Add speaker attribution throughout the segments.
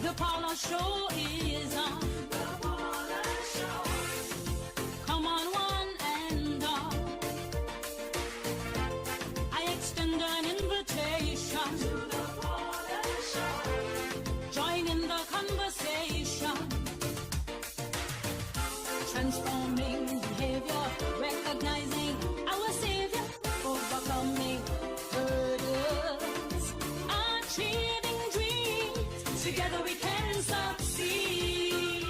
Speaker 1: The Paula Show is on. The Paula Show. Come on, one and all. I extend an invitation to the Paula Show. Join in the conversation. Transforming behavior, recognizing our Savior, overcoming burdens, achieving dreams. Together we can succeed.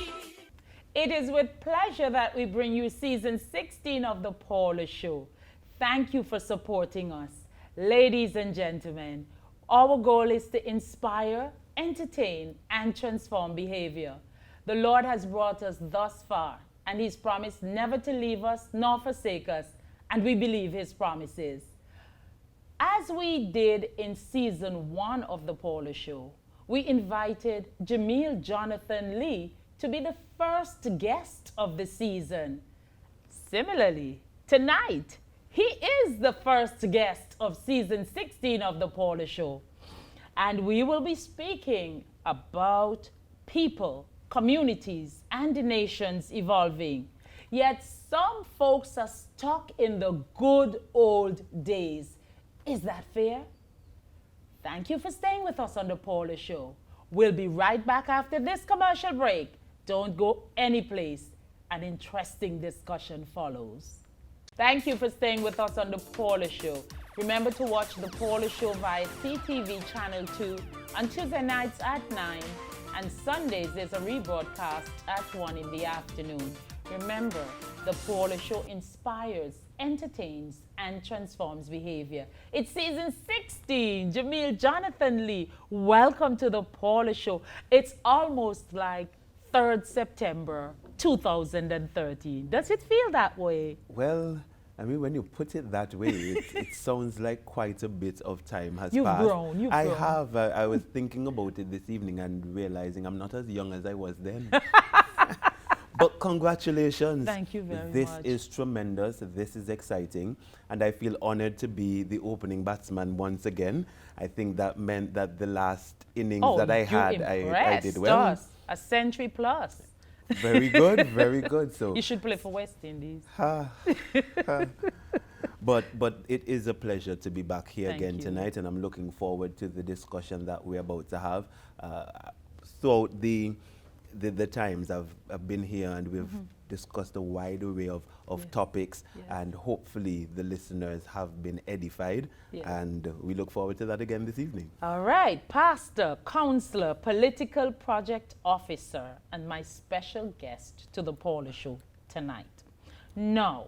Speaker 2: It is with pleasure that we bring you season 16 of The Paula Show. Thank you for supporting us. Ladies and gentlemen, our goal is to inspire, entertain, and transform behavior. The Lord has brought us thus far, and He's promised never to leave us nor forsake us, and we believe His promises. As we did in season 1 of The Paula Show, we invited Jameel Jonathan Lee to be the first guest of the season. Similarly, tonight, he is the first guest of season 16 of The Paula Show. And we will be speaking about people, communities, and nations evolving. Yet some folks are stuck in the good old days. Is that fair? Thank you for staying with us on The Paula Show. We'll be right back after this commercial break. Don't go anyplace. An interesting discussion follows. Thank you for staying with us on The Paula Show. Remember to watch The Paula Show via CTV Channel 2 on Tuesday nights at 9, and Sundays there's a rebroadcast at 1 in the afternoon. Remember, The Paula Show inspires, entertains, and transforms behavior. It's season 16. Jameel Jonathan Lee, welcome to The Paula Show. It's almost like 3rd September 2013. Does it feel that way?
Speaker 3: Well, I mean, when you put it that way, it sounds like quite a bit of time has
Speaker 2: You've
Speaker 3: passed.
Speaker 2: grown, you've grown.
Speaker 3: I have. I was thinking about it this evening and realizing I'm not as young as I was then. But congratulations.
Speaker 2: Thank you very
Speaker 3: This
Speaker 2: much.
Speaker 3: is tremendous. This is exciting. And I feel honored to be the opening batsman once again. I think that meant that the last innings that I had, I did well.
Speaker 2: Us. A century plus.
Speaker 3: Very good, very good. So
Speaker 2: You should play for West Indies.
Speaker 3: But it is a pleasure to be back here
Speaker 2: Thank
Speaker 3: again
Speaker 2: you.
Speaker 3: tonight, and I'm looking forward to the discussion that we're about to have. Throughout the times I've been here, and we've discussed a wide array of
Speaker 2: Yes.
Speaker 3: topics,
Speaker 2: Yes.
Speaker 3: and hopefully the listeners have been edified,
Speaker 2: Yes.
Speaker 3: and we look forward to that again this evening.
Speaker 2: All right, pastor, counselor, political project officer, and my special guest to the Paula Show tonight. Now,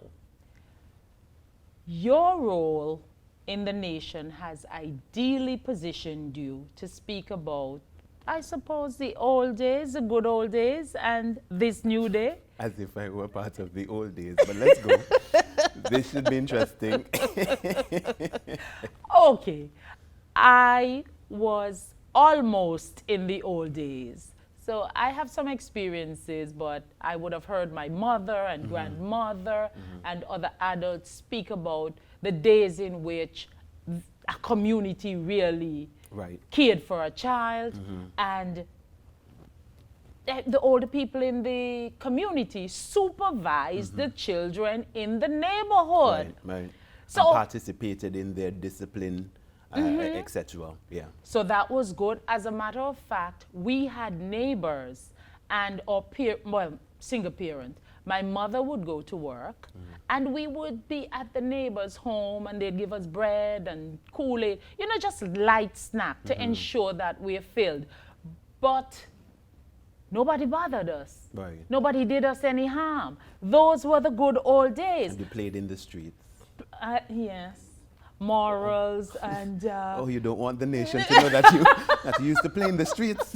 Speaker 2: your role in the nation has ideally positioned you to speak about, I suppose, the old days, the good old days, and this new day.
Speaker 3: As if I were part of the old days, but let's go. This should be interesting.
Speaker 2: Okay, I was almost in the old days. So I have some experiences, but I would have heard my mother and grandmother and other adults speak about the days in which a community really
Speaker 3: Right.
Speaker 2: cared for a child, and the older people in the community supervised the children in the neighborhood.
Speaker 3: Right.
Speaker 2: So-
Speaker 3: And participated in their discipline, etc. Yeah.
Speaker 2: So that was good. As a matter of fact, we had neighbors and our single parent. My mother would go to work and we would be at the neighbor's home, and they'd give us bread and Kool-Aid, just light snack to ensure that we're filled. But nobody bothered us.
Speaker 3: Right.
Speaker 2: Nobody did us any harm. Those were the good old days.
Speaker 3: And you played in the streets.
Speaker 2: Yes. Morals and
Speaker 3: Oh, you don't want the nation to know that you used to play in the streets.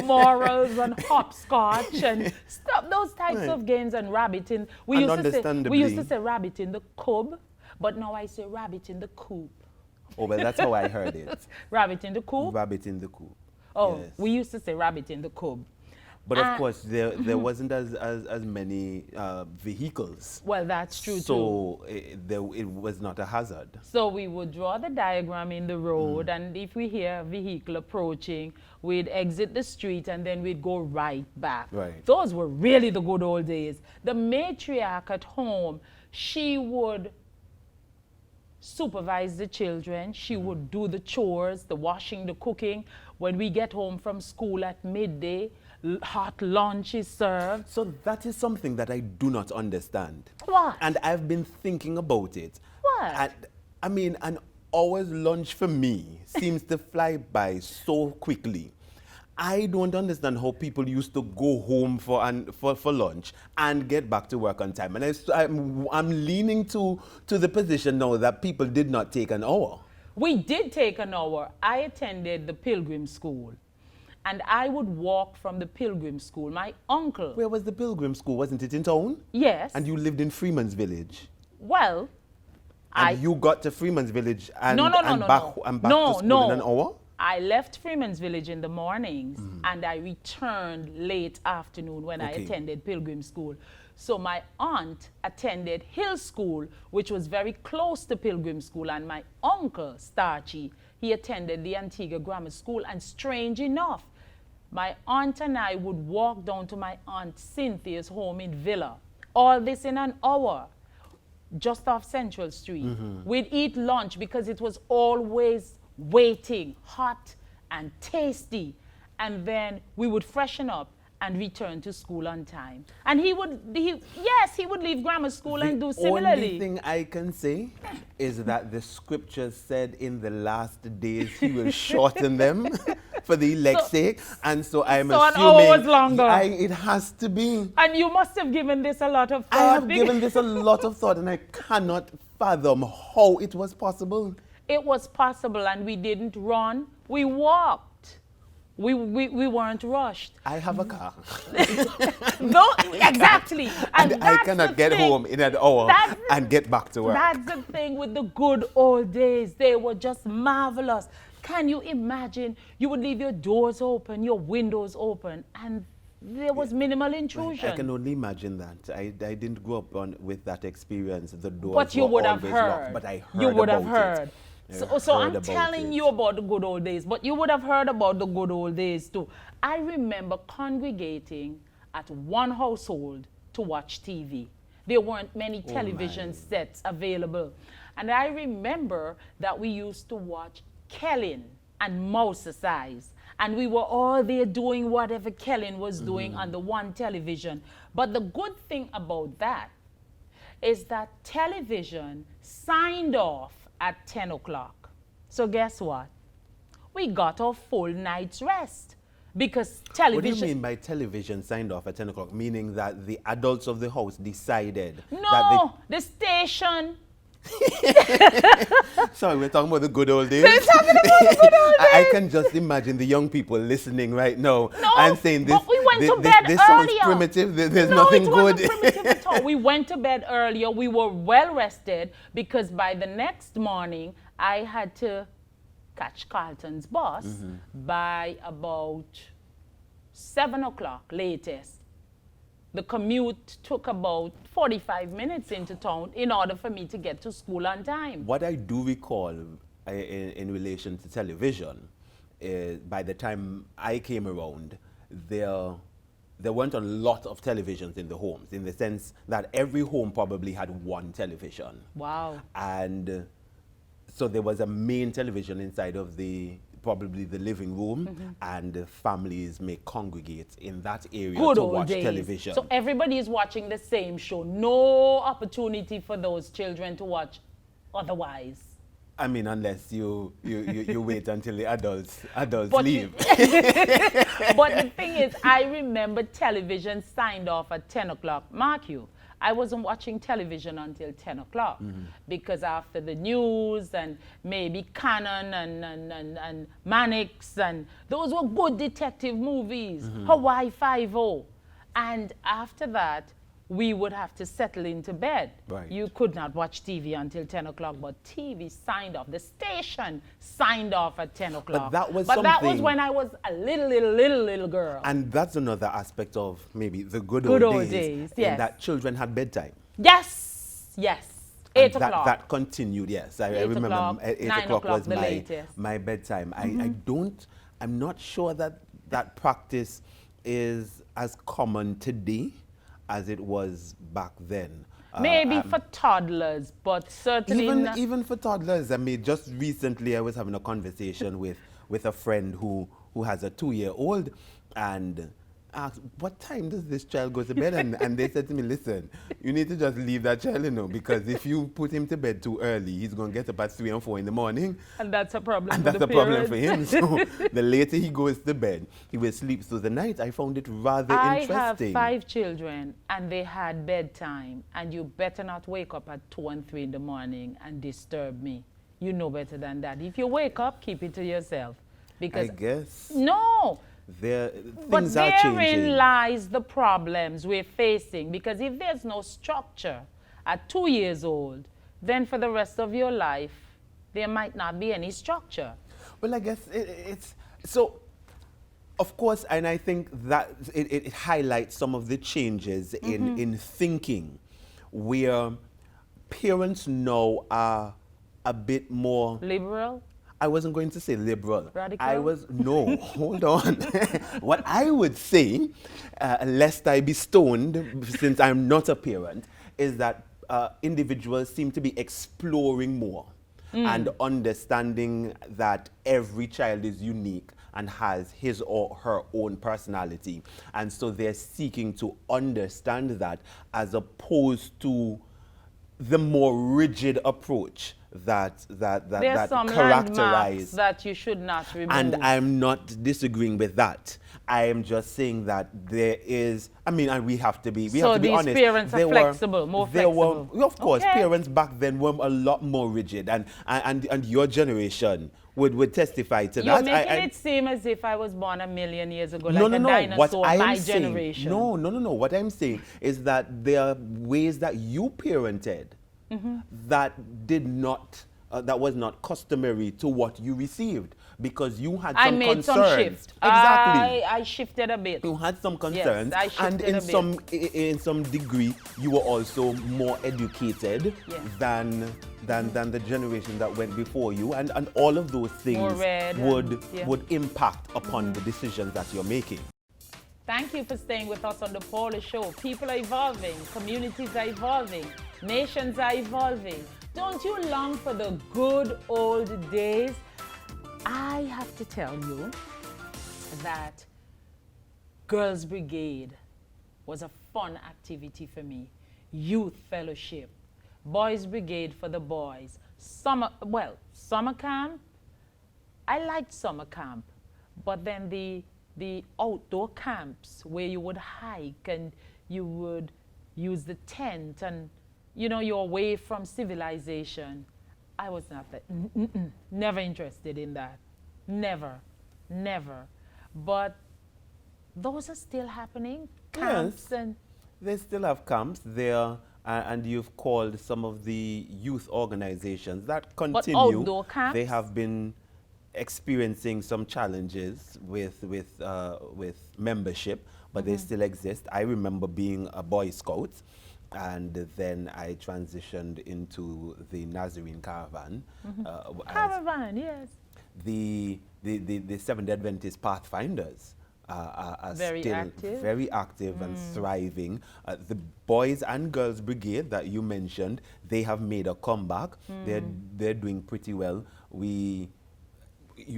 Speaker 2: morals and hopscotch and stuff, those types
Speaker 3: Right.
Speaker 2: of games, and rabbiting.
Speaker 3: And
Speaker 2: We used to
Speaker 3: understandably-
Speaker 2: say rabbit in the cub, but now I say rabbit in the coop.
Speaker 3: Oh, well, that's how I heard it.
Speaker 2: Rabbit in the coop?
Speaker 3: Rabbit in the coop.
Speaker 2: Oh,
Speaker 3: Yes.
Speaker 2: we used to say rabbit in the coop.
Speaker 3: But of course, there wasn't as many vehicles.
Speaker 2: Well, that's true too.
Speaker 3: So it was not a hazard.
Speaker 2: So we would draw the diagram in the road, and if we hear a vehicle approaching, we'd exit the street and then we'd go right back.
Speaker 3: Right.
Speaker 2: Those were really the good old days. The matriarch at home, she would supervise the children. She would do the chores, the washing, the cooking. When we get home from school at midday, hot lunch is served.
Speaker 3: So that is something that I do not understand.
Speaker 2: What?
Speaker 3: And I've been thinking about it.
Speaker 2: What?
Speaker 3: And, I mean, an hour's lunch for me seems to fly by so quickly. I don't understand how people used to go home for lunch and get back to work on time. And I'm leaning to the position now that people did not take an hour.
Speaker 2: We did take an hour. I attended the Pilgrim School, and I would walk from the Pilgrim School. My uncle...
Speaker 3: Where was the Pilgrim School? Wasn't it in town?
Speaker 2: Yes.
Speaker 3: And you lived in Freeman's Village?
Speaker 2: Well,
Speaker 3: and you got to Freeman's Village and back to school in an hour?
Speaker 2: I left Freeman's Village in the mornings, and I returned late afternoon when I attended Pilgrim School. So my aunt attended Hill School, which was very close to Pilgrim School, and my uncle, Starchy, he attended the Antigua Grammar School, and strange enough, my aunt and I would walk down to my aunt Cynthia's home in Villa. All this in an hour, just off Central Street. We'd eat lunch because it was always waiting, hot and tasty. And then we would freshen up and return to school on time. And he would leave grammar school and do similarly.
Speaker 3: The only thing I can say is that the scripture said in the last days he will shorten them for the elect's sake. And so I'm assuming
Speaker 2: an hour was longer.
Speaker 3: It has to be.
Speaker 2: And you must have given this a lot of thought.
Speaker 3: I have given this a lot of thought, and I cannot fathom how it was possible.
Speaker 2: It was possible, and we didn't run. We walked. We weren't rushed.
Speaker 3: I have a car.
Speaker 2: No, exactly.
Speaker 3: And I cannot get home in an hour and get back to work.
Speaker 2: That's the thing with the good old days. They were just marvelous. Can you imagine? You would leave your doors open, your windows open, and there was minimal intrusion.
Speaker 3: I can only imagine that. I didn't grow up with that experience. The doors
Speaker 2: but you
Speaker 3: were
Speaker 2: would have
Speaker 3: always
Speaker 2: heard.
Speaker 3: locked, but I heard
Speaker 2: you would
Speaker 3: about
Speaker 2: have heard.
Speaker 3: It.
Speaker 2: So I'm telling you about the good old days, but you would have heard about the good old days too. I remember congregating at one household to watch TV. There weren't many television sets available. And I remember that we used to watch Kellen and Mouse's Eyes. And we were all there doing whatever Kellen was doing on the one television. But the good thing about that is that television signed off at 10 o'clock. So guess what? We got our full night's rest because television...
Speaker 3: What do you mean by television signed off at 10 o'clock? Meaning that the adults of the house decided
Speaker 2: No,
Speaker 3: that
Speaker 2: the station...
Speaker 3: Sorry, we're talking about the good old days.
Speaker 2: We're talking about the good old days.
Speaker 3: I can just imagine the young people listening right now and saying this.
Speaker 2: But we went to bed
Speaker 3: this
Speaker 2: earlier.
Speaker 3: sounds primitive. There's nothing good.
Speaker 2: It wasn't primitive at all. We went to bed earlier. We were well rested because by the next morning I had to catch Carlton's bus by about 7 o'clock latest. The commute took about 45 minutes into town in order for me to get to school on time.
Speaker 3: What I do recall in relation to television, by the time I came around, there weren't a lot of televisions in the homes, in the sense that every home probably had one television.
Speaker 2: Wow.
Speaker 3: And so there was a main television inside of probably the living room, and the families may congregate in that area to watch television.
Speaker 2: So everybody is watching the same show. No opportunity for those children to watch otherwise.
Speaker 3: I mean, unless you wait until the adults leave.
Speaker 2: But the thing is, I remember television signed off at 10 o'clock. Mark you, I wasn't watching television until 10 o'clock because after the news and maybe Cannon and Mannix, and those were good detective movies, Hawaii Five-0. And after that, we would have to settle into bed.
Speaker 3: Right.
Speaker 2: You could not watch TV until 10 o'clock, but TV signed off. The station signed off at 10 o'clock.
Speaker 3: that was
Speaker 2: that was
Speaker 3: something-
Speaker 2: when I was a little girl.
Speaker 3: And that's another aspect of maybe the good
Speaker 2: Good
Speaker 3: old
Speaker 2: old
Speaker 3: days.
Speaker 2: days, yes.
Speaker 3: In that children had bedtime.
Speaker 2: Yes, yes.
Speaker 3: And
Speaker 2: 8 o'clock.
Speaker 3: That continued, yes. I
Speaker 2: 8
Speaker 3: remember
Speaker 2: o'clock,
Speaker 3: 8
Speaker 2: 9
Speaker 3: o'clock
Speaker 2: o'clock,
Speaker 3: was
Speaker 2: the latest.
Speaker 3: my bedtime. I'm not sure that practice is as common today as it was back then.
Speaker 2: Maybe for toddlers, but certainly not.
Speaker 3: Even for toddlers. I mean, just recently I was having a conversation with a friend who has a 2-year-old, and asked, what time does this child go to bed? And they said to me, listen, you need to just leave that child, because if you put him to bed too early, he's going to get up at 3 and 4 in the morning.
Speaker 2: And that's a problem
Speaker 3: And
Speaker 2: for
Speaker 3: that's
Speaker 2: the
Speaker 3: a problem for
Speaker 2: parents.
Speaker 3: him. So the later he goes to bed, he will sleep through the night. I found it rather
Speaker 2: I
Speaker 3: interesting.
Speaker 2: have 5 children, and they had bedtime, and you better not wake up at 2 and 3 in the morning and disturb me. You know better than that. If you wake up, keep it to yourself. Because
Speaker 3: I guess
Speaker 2: no. But
Speaker 3: things are changing.
Speaker 2: therein lies the problems we're facing, because if there's no structure at 2 years old, then for the rest of your life, there might not be any structure.
Speaker 3: Well, I guess it's so. Of course, and I think that it highlights some of the changes in thinking, where parents now are a bit more
Speaker 2: Liberal?
Speaker 3: I wasn't going to say liberal.
Speaker 2: Radical?
Speaker 3: No, hold on. What I would say, lest I be stoned, since I'm not a parent, is that individuals seem to be exploring more and understanding that every child is unique and has his or her own personality. And so they're seeking to understand that, as opposed to the more rigid approach that
Speaker 2: There's some
Speaker 3: characterize.
Speaker 2: landmarks that you should not remove.
Speaker 3: And I'm not disagreeing with that. I am just saying that there is, and we have to be honest.
Speaker 2: So these parents are flexible, more flexible.
Speaker 3: Of course,
Speaker 2: Okay.
Speaker 3: parents back then were a lot more rigid, and your generation would testify to
Speaker 2: You're
Speaker 3: that.
Speaker 2: making it seem as if I was born a million years ago,
Speaker 3: No,
Speaker 2: like
Speaker 3: no,
Speaker 2: a
Speaker 3: no. What
Speaker 2: dinosaur,
Speaker 3: I
Speaker 2: my
Speaker 3: am saying,
Speaker 2: generation.
Speaker 3: no. What I'm saying is that there are ways that you parented that did not, that was not customary to what you received, because you had some
Speaker 2: I made
Speaker 3: concerns.
Speaker 2: some shift.
Speaker 3: Exactly.
Speaker 2: I shifted a bit.
Speaker 3: You had some concerns,
Speaker 2: I shifted
Speaker 3: and in some degree, you were also more educated
Speaker 2: Yes.
Speaker 3: than the generation that went before you, and all of those things
Speaker 2: More read
Speaker 3: would impact upon the decisions that you're making.
Speaker 2: Thank you for staying with us on the Paula Show. People are evolving, communities are evolving, nations are evolving. Don't you long for the good old days? I have to tell you that Girls Brigade was a fun activity for me. Youth fellowship, Boys Brigade for the boys, summer camp. I liked summer camp, but then the outdoor camps where you would hike and you would use the tent and, you're away from civilization. I was not that, never interested in that. Never. But those are still happening, camps.
Speaker 3: Yes.
Speaker 2: And
Speaker 3: They still have camps there, and you've called some of the youth organizations that continue.
Speaker 2: outdoor camps?
Speaker 3: They have been experiencing some challenges with membership, but they still exist. I remember being a Boy Scout, and then I transitioned into the Nazarene Caravan.
Speaker 2: Caravan, yes.
Speaker 3: The Seventh-day Adventist Pathfinders are
Speaker 2: Very
Speaker 3: still
Speaker 2: active.
Speaker 3: very active and thriving. The Boys and Girls Brigade that you mentioned, they have made a comeback. They're doing pretty well. We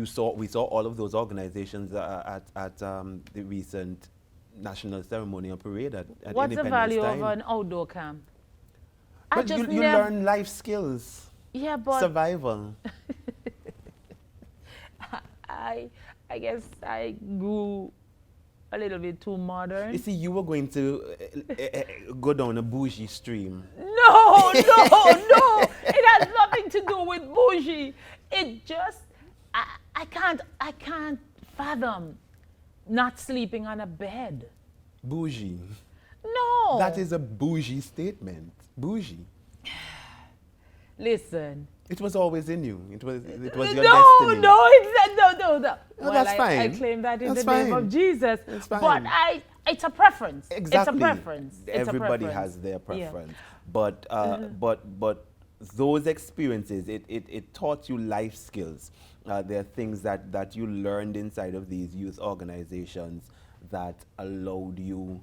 Speaker 3: saw all of those organizations at the recent National Ceremonial Parade at
Speaker 2: What's the
Speaker 3: Independence
Speaker 2: value
Speaker 3: Time.
Speaker 2: of an outdoor camp?
Speaker 3: But you learn life skills,
Speaker 2: Yeah, but
Speaker 3: survival.
Speaker 2: I guess I grew a little bit too modern.
Speaker 3: You see, you were going to go down a bougie stream.
Speaker 2: No. It has nothing to do with bougie. It just, I can't fathom not sleeping on a bed.
Speaker 3: Bougie.
Speaker 2: No.
Speaker 3: That is a bougie statement. Bougie.
Speaker 2: Listen.
Speaker 3: It was always in you. It was your
Speaker 2: No,
Speaker 3: destiny.
Speaker 2: no.
Speaker 3: No,
Speaker 2: Well,
Speaker 3: that's fine.
Speaker 2: I claim that in
Speaker 3: That's
Speaker 2: the name
Speaker 3: fine.
Speaker 2: of Jesus.
Speaker 3: That's fine.
Speaker 2: But it's a preference.
Speaker 3: Exactly.
Speaker 2: It's a preference.
Speaker 3: Everybody has their preference. But but those experiences, it taught you life skills. There are things that you learned inside of these youth organizations that allowed you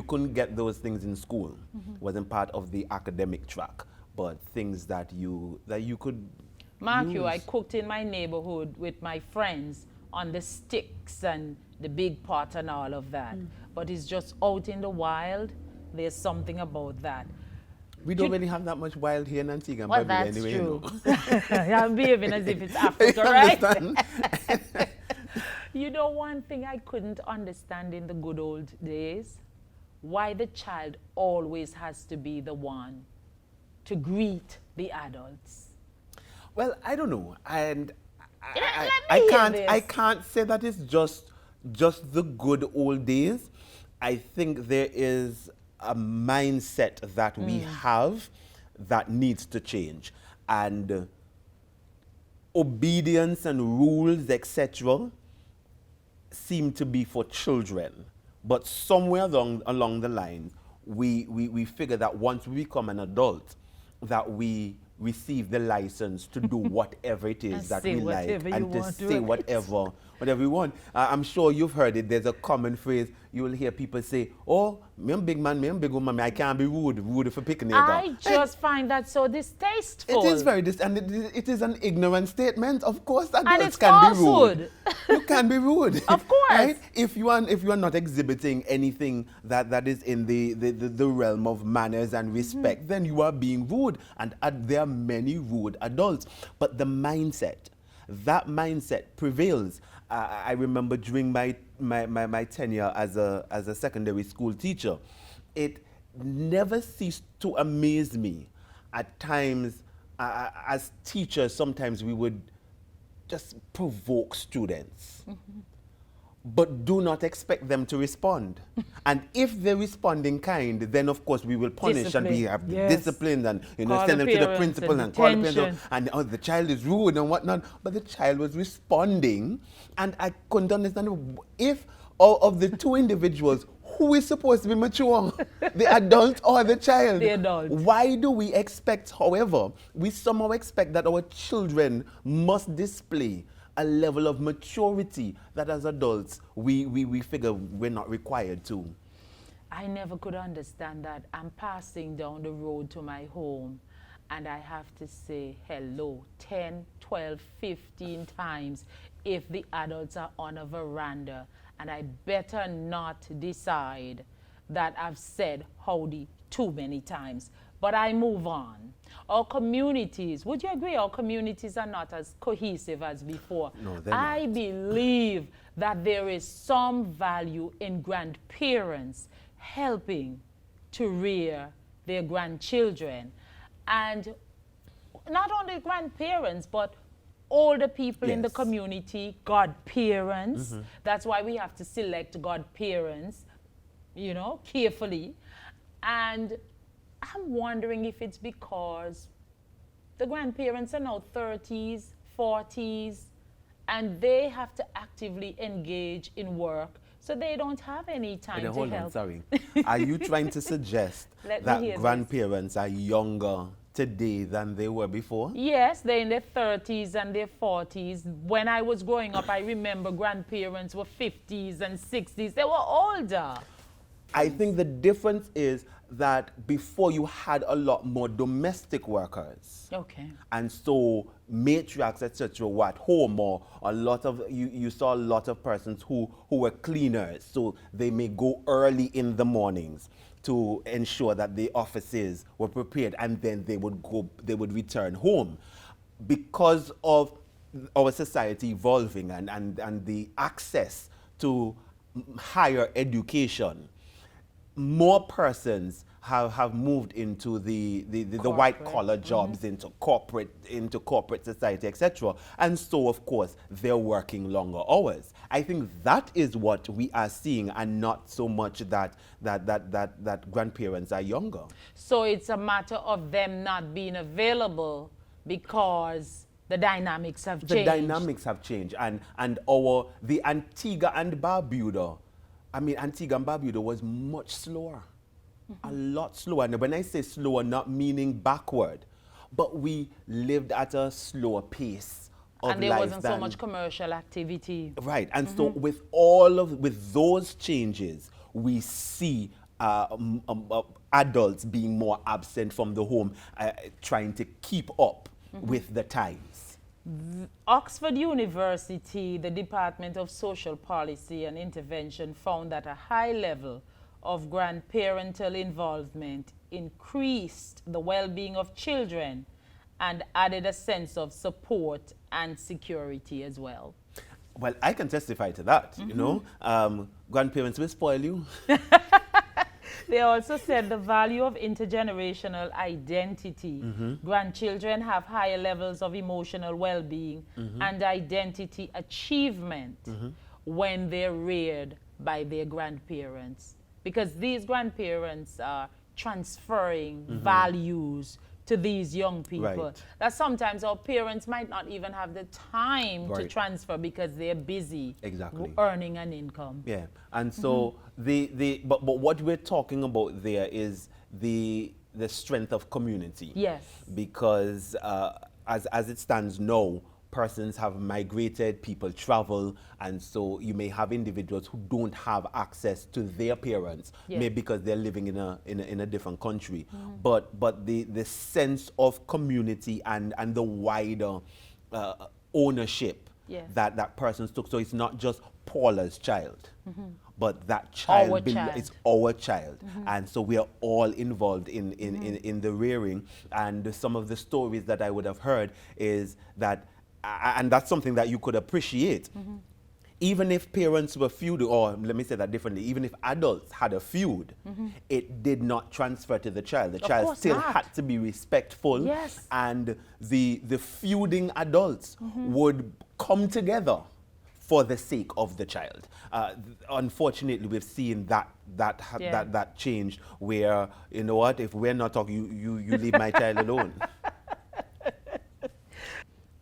Speaker 3: couldn't get those things in school. Wasn't part of the academic track, but things that you could
Speaker 2: Mark
Speaker 3: use.
Speaker 2: you, I cooked in my neighborhood with my friends on the sticks and the big pot and all of that. But it's just out in the wild. There's something about that.
Speaker 3: We don't really have that much wild here in Antigua and
Speaker 2: Well,
Speaker 3: Barbuda
Speaker 2: that's
Speaker 3: anyway.
Speaker 2: true.
Speaker 3: You know.
Speaker 2: I'm behaving as if it's Africa,
Speaker 3: You
Speaker 2: right?
Speaker 3: understand?
Speaker 2: You know, one thing I couldn't understand in the good old days, why the child always has to be the one to greet the adults.
Speaker 3: Well, I don't know, and
Speaker 2: Let
Speaker 3: I
Speaker 2: me hear
Speaker 3: can't
Speaker 2: this.
Speaker 3: I can't say that it's just the good old days. I think there is a mindset that we have that needs to change, and obedience and rules, etc., seem to be for children. But somewhere along the line, we figure that once we become an adult, that we receive the license to do whatever it is
Speaker 2: And
Speaker 3: that
Speaker 2: say
Speaker 3: we like,
Speaker 2: whatever you
Speaker 3: and to
Speaker 2: want,
Speaker 3: say
Speaker 2: right?
Speaker 3: whatever we want. I'm sure you've heard it. There's a common phrase. You will hear people say, "Oh, me am big man, me am big woman, I can't be rude for picking it
Speaker 2: I just find that so distasteful.
Speaker 3: It is very and it is an ignorant statement. Of course, adults
Speaker 2: it's
Speaker 3: can
Speaker 2: falsehood.
Speaker 3: be rude. You can be rude.
Speaker 2: Of course.
Speaker 3: Right? If you are not exhibiting anything that is in the realm of manners and respect, then you are being rude. And there are many rude adults. But the that mindset prevails. I remember during my tenure as a secondary school teacher, it never ceased to amaze me. At times, as teachers, sometimes we would just provoke students, but do not expect them to respond. And if they respond in kind, then of course we will punish and we have discipline and
Speaker 2: Call
Speaker 3: send
Speaker 2: the
Speaker 3: them to the
Speaker 2: parents
Speaker 3: principal
Speaker 2: and
Speaker 3: and call the principal,
Speaker 2: detention.
Speaker 3: and the child is rude and whatnot. But the child was responding, and I couldn't understand if of the two individuals, who is supposed to be mature, the adult or the child?
Speaker 2: The adult.
Speaker 3: Why do we expect, however, we somehow expect that our children must display a level of maturity that as adults we figure we're not required to?
Speaker 2: I never could understand that. I'm passing down the road to my home and I have to say hello 10, 12, 15 times if the adults are on a veranda, and I better not decide that I've said howdy too many times. But I move on. Our communities, would you agree our communities are not as cohesive as before?
Speaker 3: No, they're
Speaker 2: I
Speaker 3: not.
Speaker 2: believe that there is some value in grandparents helping to rear their grandchildren. And not only grandparents, but older people in the
Speaker 3: Yes.
Speaker 2: community, godparents. That's why we have to select godparents, carefully. And I'm wondering if it's because the grandparents are now 30s, 40s, and they have to actively engage in work, so they don't have any time to
Speaker 3: Hold
Speaker 2: help.
Speaker 3: on, sorry. Are you trying to suggest
Speaker 2: Let me
Speaker 3: that
Speaker 2: hear this.
Speaker 3: grandparents are younger today than they were before?
Speaker 2: Yes, they're in their 30s and their 40s. When I was growing up, I remember grandparents were 50s and 60s. They were older.
Speaker 3: I think the difference is that before you had a lot more domestic workers.
Speaker 2: Okay.
Speaker 3: And so matriarchs, etc., were at home, or a lot of you saw a lot of persons who were cleaners, so they may go early in the mornings to ensure that the offices were prepared, and then they would return home. Because of our society evolving and the access to higher education, more persons have moved into the white collar jobs, into corporate society, etc. And so, of course, they're working longer hours. I think that is what we are seeing, and not so much that grandparents are younger.
Speaker 2: So it's a matter of them not being available because the dynamics have changed.
Speaker 3: The dynamics have changed, and the Antigua and Barbuda, I mean, Antigua and Barbuda was much slower, a lot slower. And when I say slower, not meaning backward, but we lived at a slower pace of life.
Speaker 2: And there wasn't so much commercial activity.
Speaker 3: Right, and so with those changes, we see adults being more absent from the home, trying to keep up with the times.
Speaker 2: Oxford University, the Department of Social Policy and Intervention found that a high level of grandparental involvement increased the well-being of children and added a sense of support and security as well.
Speaker 3: Well, I can testify to that, you know. Grandparents will spoil you.
Speaker 2: They also said the value of intergenerational identity. Grandchildren have higher levels of emotional well-being and identity achievement when they're reared by their grandparents. Because these grandparents are transferring values to these young people.
Speaker 3: Right.
Speaker 2: That sometimes our parents might not even have the time to
Speaker 3: Right.
Speaker 2: transfer because they're busy
Speaker 3: Exactly.
Speaker 2: earning an income.
Speaker 3: Yeah, and so but what we're talking about there is the strength of community.
Speaker 2: Yes.
Speaker 3: Because as it stands now, persons have migrated, people travel, and so you may have individuals who don't have access to their parents,
Speaker 2: Yes.
Speaker 3: maybe because they're living in a different country. But the sense of community and the wider ownership
Speaker 2: Yes.
Speaker 3: that persons took. So it's not just Paula's child, but that child,
Speaker 2: Our child.
Speaker 3: it's our child. And so we are all involved in the rearing. And some of the stories that I would have heard is that, and that's something that you could appreciate, even if parents were feuding, or let me say that differently, even if adults had a feud, it did not transfer to the child. The child
Speaker 2: course
Speaker 3: still
Speaker 2: not.
Speaker 3: had to be respectful.
Speaker 2: Yes.
Speaker 3: And the feuding adults would come together for the sake of the child. Unfortunately, we've seen that change, where, you know what, if we're not talking, you leave my child alone.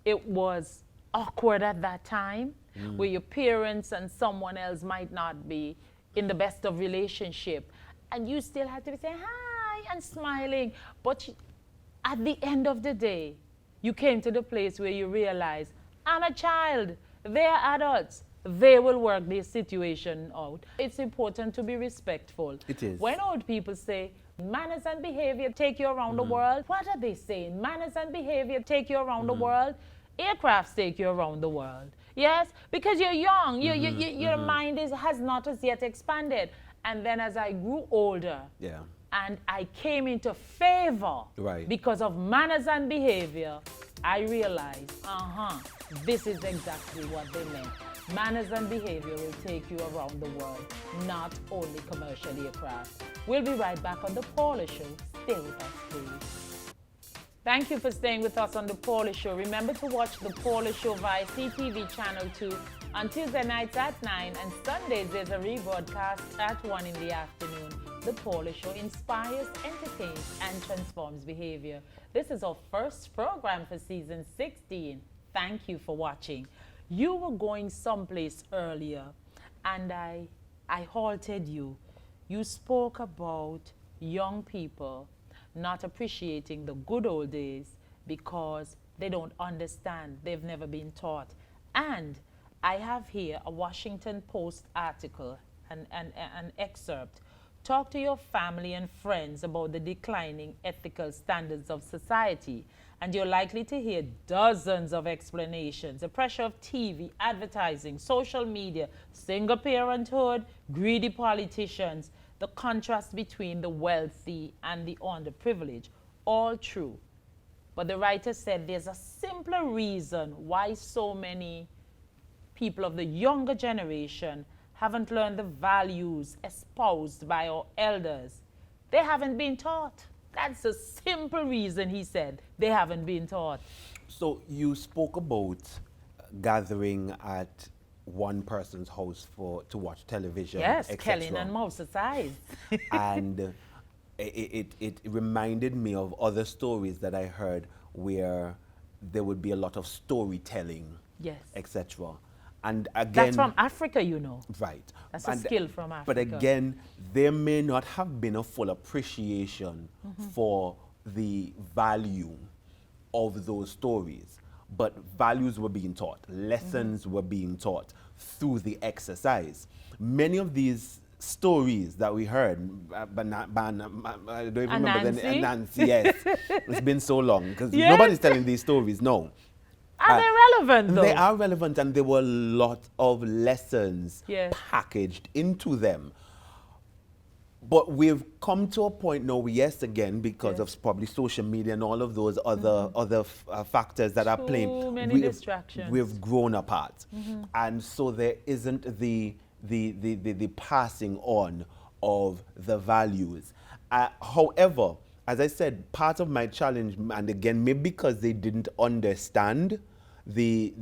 Speaker 2: It was awkward at that time, where your parents and someone else might not be in the best of relationship, and you still had to be saying hi and smiling. But at the end of the day, you came to the place where you realize, I'm a child, they're adults, they will work this situation out. It's important to be respectful.
Speaker 3: It is.
Speaker 2: When old people say, manners and behavior take you around the world, what are they saying? Manners and behavior take you around the world? Aircrafts take you around the world. Yes, because you're young, your mind has not as yet expanded. And then as I grew older,
Speaker 3: Yeah.
Speaker 2: and I came into favor
Speaker 3: Right.
Speaker 2: because of manners and behavior, I realized, this is exactly what they meant. Manners and behavior will take you around the world, not only commercial aircraft. We'll be right back on The Paula Show. Stay with us, please. Thank you for staying with us on The Paula Show. Remember to watch The Paula Show via CTV Channel 2 on Tuesday nights at 9, and Sundays there's a rebroadcast at 1 in the afternoon. The Paula Show inspires, entertains, and transforms behavior. This is our first program for season 16. Thank you for watching. You were going someplace earlier, and I halted you. You spoke about young people not appreciating the good old days because they don't understand, they've never been taught. And I have here a Washington Post article, an excerpt. Talk to your family and friends about the declining ethical standards of society, and you're likely to hear dozens of explanations. The pressure of TV, advertising, social media, single parenthood, greedy politicians, the contrast between the wealthy and the underprivileged, all true. But the writer said there's a simpler reason why so many people of the younger generation haven't learned the values espoused by our elders. They haven't been taught. That's a simple reason, he said. They haven't been taught.
Speaker 3: So you spoke about gathering at one person's house to watch television,
Speaker 2: Yes,
Speaker 3: etc.
Speaker 2: Kellen and Mouse's eyes.
Speaker 3: And it reminded me of other stories that I heard where there would be a lot of storytelling,
Speaker 2: Yes.
Speaker 3: etc. And again,
Speaker 2: That's from Africa, you know.
Speaker 3: right.
Speaker 2: That's a skill from
Speaker 3: But
Speaker 2: Africa.
Speaker 3: again, there may not have been a full appreciation for the value of those stories. But values were being taught, lessons were being taught through the exercise. Many of these stories that we heard, I don't even remember the Nancy, yes. It's been so long because
Speaker 2: Yes.
Speaker 3: nobody's telling these stories, no.
Speaker 2: Are they relevant, though?
Speaker 3: They are relevant, and there were a lot of lessons
Speaker 2: Yes.
Speaker 3: packaged into them. But we've come to a point now, yes, again, because of probably social media and all of those other factors that are playing.
Speaker 2: Too many distractions.
Speaker 3: We've grown apart. And so there isn't the passing on of the values. However, as I said, part of my challenge, and again, maybe because they didn't understand the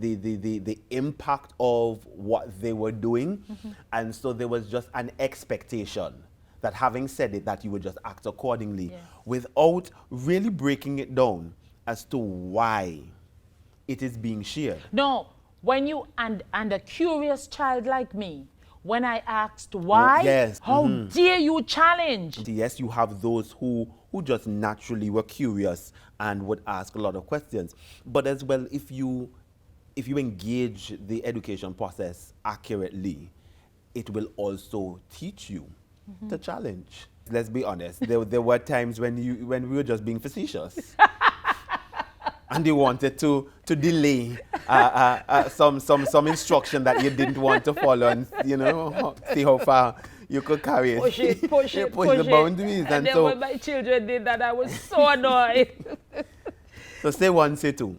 Speaker 3: impact of what they were doing, and so there was just an expectation that having said it, that you would just act accordingly, without really breaking it down as to why it is being shared.
Speaker 2: No, when you, and a curious child like me, when I asked why,
Speaker 3: yes,
Speaker 2: how dare you challenge?
Speaker 3: Yes, you have those who just naturally were curious and would ask a lot of questions. But as well, if you engage the education process accurately, it will also teach you to challenge. Let's be honest, there were times when we were just being facetious. And you wanted to delay some instruction that you didn't want to follow, and see how far you could carry it.
Speaker 2: Push it.
Speaker 3: The boundaries.
Speaker 2: And then
Speaker 3: so,
Speaker 2: when my children did that, I was so annoyed.
Speaker 3: so say one, say two.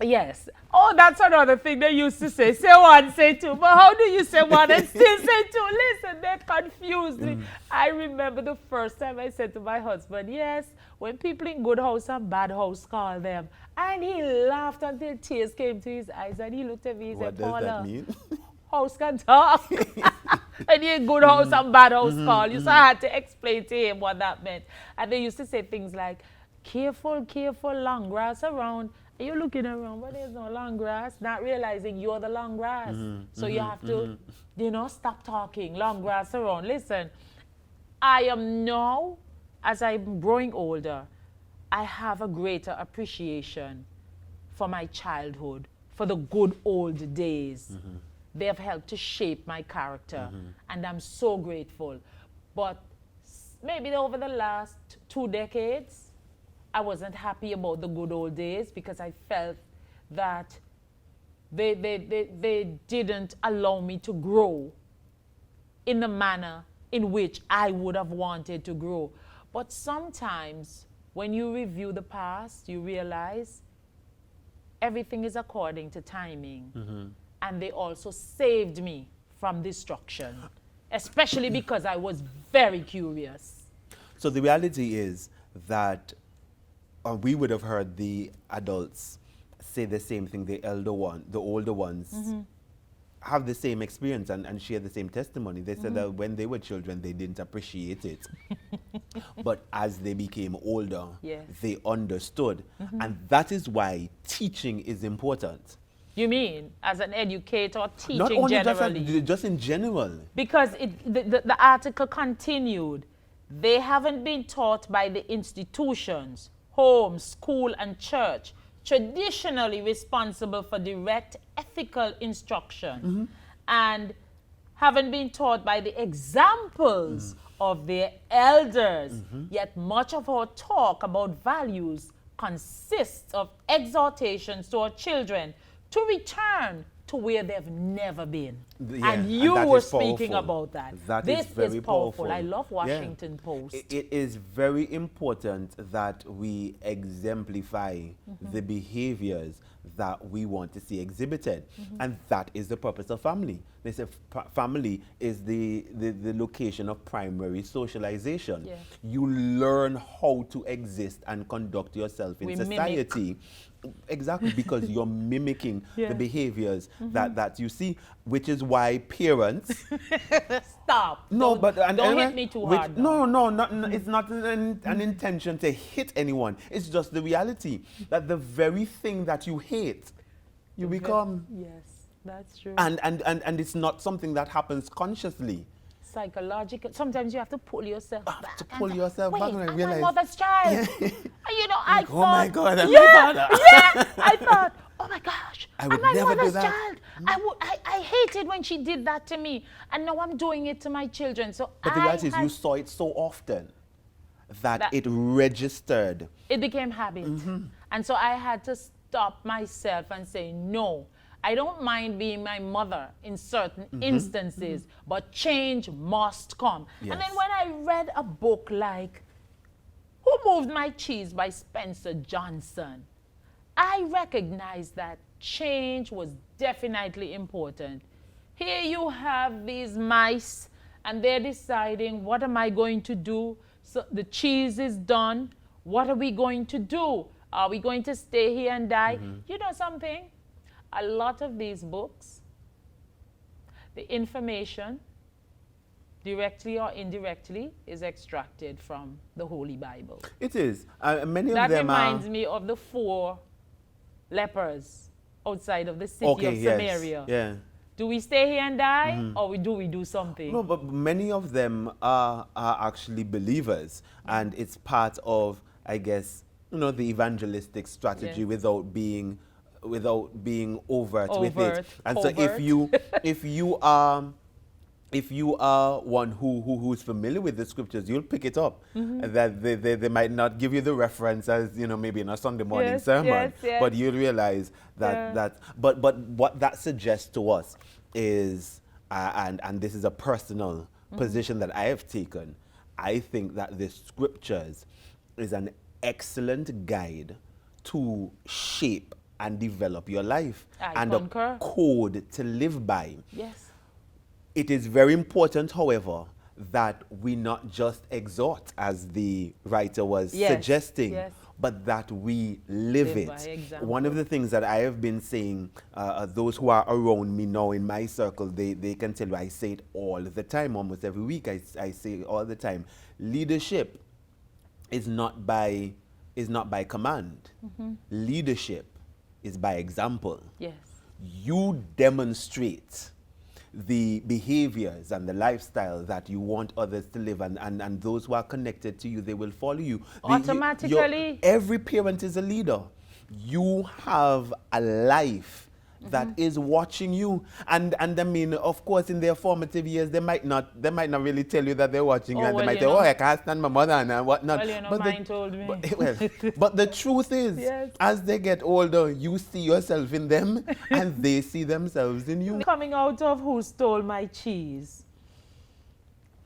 Speaker 2: Yes. Oh, that's another thing they used to say. Say one, say two. But how do you say one and still say two? Listen, they confused me. I remember the first time I said to my husband, yes, when people in good house and bad house call them. And he laughed until tears came to his eyes. And he looked at me and
Speaker 3: What
Speaker 2: said,
Speaker 3: does
Speaker 2: Paula,
Speaker 3: that mean?
Speaker 2: house can talk. And you in good house and bad house call you. So I had to explain to him what that meant. And they used to say things like, careful, long grass around. And you're looking around, but there's no long grass, not realizing you're the long grass. So you have to, stop talking, long grass around. Listen, I am now, as I'm growing older, I have a greater appreciation for my childhood, for the good old days. They have helped to shape my character, and I'm so grateful. But maybe over the last 2 decades, I wasn't happy about the good old days because I felt that they didn't allow me to grow in the manner in which I would have wanted to grow. But sometimes when you review the past, you realize everything is according to timing. And they also saved me from destruction, especially because I was very curious.
Speaker 3: So the reality is that we would have heard the adults say the same thing, the older ones have the same experience and share the same testimony. They said that when they were children, they didn't appreciate it. But as they became older, they understood. And that is why teaching is important.
Speaker 2: You mean as an educator, teaching
Speaker 3: Not only
Speaker 2: generally?
Speaker 3: just in general.
Speaker 2: Because the article continued, they haven't been taught by the institutions, home, school, and church, traditionally responsible for direct ethical instruction, and haven't been taught by the examples of their elders. Yet much of our talk about values consists of exhortations to our children to return to where they've never been. And you were speaking about that.
Speaker 3: This
Speaker 2: is very powerful. I love Washington Post.
Speaker 3: It is very important that we exemplify the behaviors that we want to see exhibited. And that is the purpose of family. They say family is the location of primary socialization.
Speaker 2: Yeah.
Speaker 3: You learn how to exist and conduct yourself in
Speaker 2: We
Speaker 3: society. Exactly, because you're mimicking
Speaker 2: Yeah.
Speaker 3: the behaviors that you see, which is why parents
Speaker 2: Stop.
Speaker 3: no,
Speaker 2: Don't-
Speaker 3: but
Speaker 2: don't hit me too hard.
Speaker 3: it's not an intention to hit anyone. It's just the reality that the very thing that you hate, you become.
Speaker 2: Yes, that's true.
Speaker 3: And it's not something that happens consciously.
Speaker 2: Psychological. Sometimes you have to pull yourself back.
Speaker 3: To pull
Speaker 2: and-
Speaker 3: yourself
Speaker 2: Wait,
Speaker 3: back and
Speaker 2: I'm
Speaker 3: realize.
Speaker 2: my mother's child. You know, I
Speaker 3: Oh
Speaker 2: thought.
Speaker 3: my God, I'm
Speaker 2: yeah,
Speaker 3: my father.
Speaker 2: Yeah, I thought, oh my gosh,
Speaker 3: I would
Speaker 2: I'm my
Speaker 3: never do
Speaker 2: mother's
Speaker 3: that.
Speaker 2: child. I hated when she did that to me, and now I'm doing it to my children. So
Speaker 3: But the reality is, you saw it so often that it registered.
Speaker 2: it became habit. And so I had to stop myself and say, no, I don't mind being my mother in certain instances, but change must come. And then
Speaker 3: Yes.
Speaker 2: when I read a book like Who Moved My Cheese by Spencer Johnson, I recognized that change was definitely important. Here you have these mice, and they're deciding, what am I going to do? So the cheese is done. What are we going to do? Are we going to stay here and die? You know something? A lot of these books, the information, directly or indirectly, is extracted from the Holy Bible.
Speaker 3: It is. Many
Speaker 2: That
Speaker 3: of them
Speaker 2: reminds
Speaker 3: are.
Speaker 2: me of the 4 lepers outside of the city
Speaker 3: Okay,
Speaker 2: of
Speaker 3: yes.
Speaker 2: Samaria.
Speaker 3: Yeah.
Speaker 2: Do we stay here and die, or do we do something?
Speaker 3: No, but many of them are actually believers, and it's part of, I guess, the evangelistic strategy
Speaker 2: Yes.
Speaker 3: without being overt with it.
Speaker 2: Overt,
Speaker 3: And so if you are one who's familiar with the scriptures, you'll pick it up. That they might not give you the reference as maybe in a Sunday morning
Speaker 2: Yes,
Speaker 3: sermon,
Speaker 2: yes, yes.
Speaker 3: but you'll realize that but what that suggests to us is and this is a personal position that I have taken. I think that the scriptures is an excellent guide to shape and develop your life
Speaker 2: I
Speaker 3: and
Speaker 2: concur.
Speaker 3: a code to live by.
Speaker 2: Yes.
Speaker 3: It is very important, however, that we not just exhort, as the writer was
Speaker 2: Yes,
Speaker 3: suggesting,
Speaker 2: yes.
Speaker 3: but that we live
Speaker 2: Live by
Speaker 3: it.
Speaker 2: example.
Speaker 3: One of the things that I have been saying, those who are around me now in my circle, they can tell you, I say it all the time, almost every week, I say it all the time. Leadership is not by command. Leadership is by example.
Speaker 2: Yes.
Speaker 3: You demonstrate the behaviors and the lifestyle that you want others to live, and those who are connected to you, they will follow you.
Speaker 2: Automatically.
Speaker 3: Every parent is a leader. You have a life that is watching you, and I mean, of course, in their formative years, they might not really tell you that they're watching you,
Speaker 2: Oh,
Speaker 3: and they
Speaker 2: well,
Speaker 3: might
Speaker 2: you
Speaker 3: say,
Speaker 2: know.
Speaker 3: I can't stand my mother and whatnot.
Speaker 2: Well, mine told me.
Speaker 3: But the truth is,
Speaker 2: Yes.
Speaker 3: as they get older, you see yourself in them, and they see themselves in you.
Speaker 2: Coming out of Who Stole My Cheese,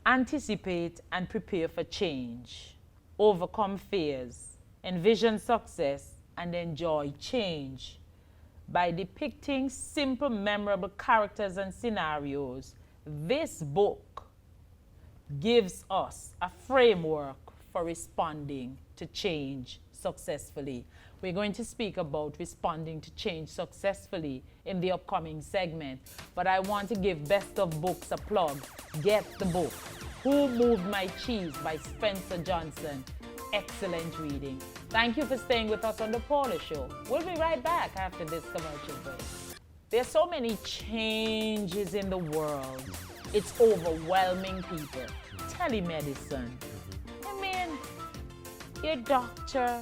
Speaker 2: anticipate and prepare for change, overcome fears, envision success, and enjoy change. By depicting simple, memorable characters and scenarios, this book gives us a framework for responding to change successfully. We're going to speak about responding to change successfully in the upcoming segment, but I want to give Best of Books a plug. Get the book, Who Moved My Cheese by Spencer Johnson. Excellent reading. Thank you for staying with us on The Paula Show. We'll be right back after this commercial break. There's so many changes in the world. It's overwhelming people. Telemedicine. I mean, your doctor,